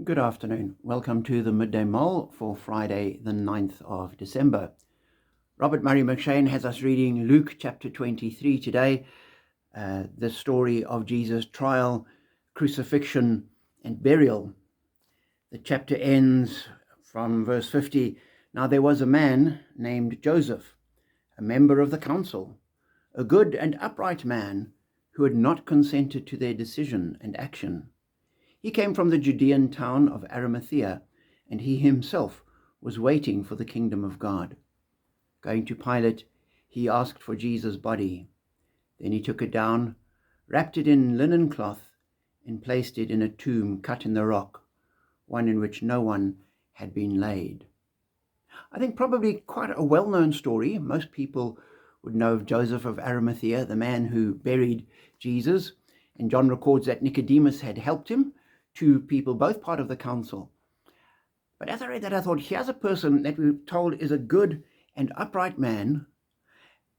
Good afternoon. Welcome to the Midday Mull for Friday, the 9th of December. Robert Murray McShane has us reading Luke chapter 23 today, the story of Jesus' trial, crucifixion, and burial. The chapter ends from verse 50. Now there was a man named Joseph, a member of the council, a good and upright man who had not consented to their decision and action. He came from the Judean town of Arimathea, and he himself was waiting for the kingdom of God. Going to Pilate, he asked for Jesus' body. Then he took it down, wrapped it in linen cloth, and placed it in a tomb cut in the rock, one in which no one had been laid. I think probably quite a well-known story. Most people would know of Joseph of Arimathea, the man who buried Jesus, and John records that Nicodemus had helped him. Two people, both part of the council. But as I read that, I thought, here's a person that we're told is a good and upright man,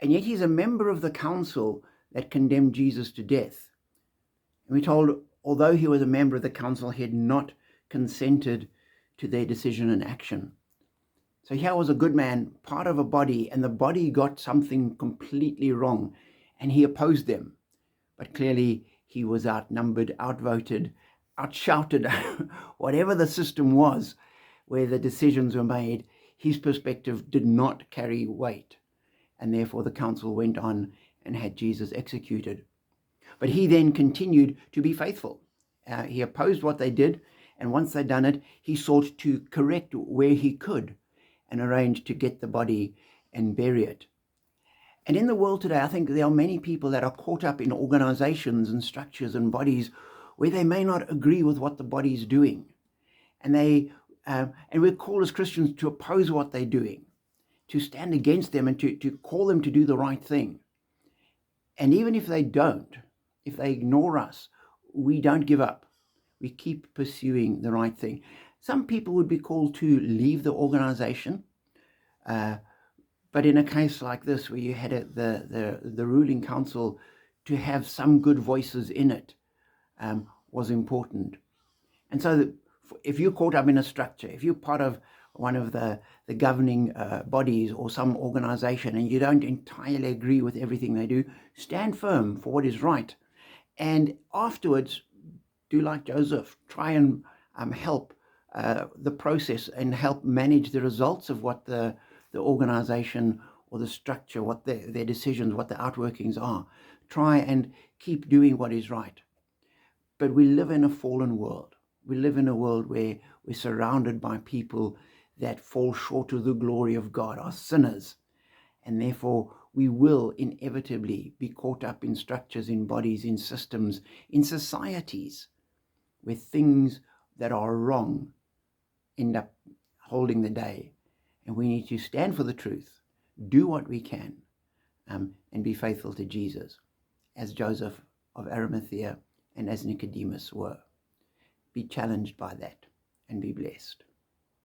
and yet he's a member of the council that condemned Jesus to death. And we're told, although he was a member of the council, he had not consented to their decision and action. So here was a good man, part of a body, and the body got something completely wrong, and he opposed them. But clearly he was outnumbered, outvoted, outshouted, whatever the system was where the decisions were made. His perspective did not carry weight, and therefore the council went on and had Jesus executed. But he then continued to be faithful. He opposed what they did, and once they'd done it, he sought to correct where he could and arranged to get the body and bury it. And in the world today, I think there are many people that are caught up in organizations and structures and bodies where they may not agree with what the body is doing. And we're called as Christians to oppose what they're doing, to stand against them and to call them to do the right thing. And even if they don't, if they ignore us, we don't give up. We keep pursuing the right thing. Some people would be called to leave the organization, but in a case like this, where you had the ruling council, to have some good voices in it was important. And so if you're caught up in a structure, if you're part of one of the governing bodies or some organization and you don't entirely agree with everything they do, stand firm for what is right. And afterwards, do like Joseph, try and help the process and help manage the results of what the organization or the structure, what their decisions, what the outworkings are. Try and keep doing what is right. But we live in a fallen world. We live in a world where we're surrounded by people that fall short of the glory of God, are sinners. And therefore, we will inevitably be caught up in structures, in bodies, in systems, in societies, where things that are wrong end up holding the day. And we need to stand for the truth, do what we can, and be faithful to Jesus, as Joseph of Arimathea and as Nicodemus were. Be challenged by that and be blessed.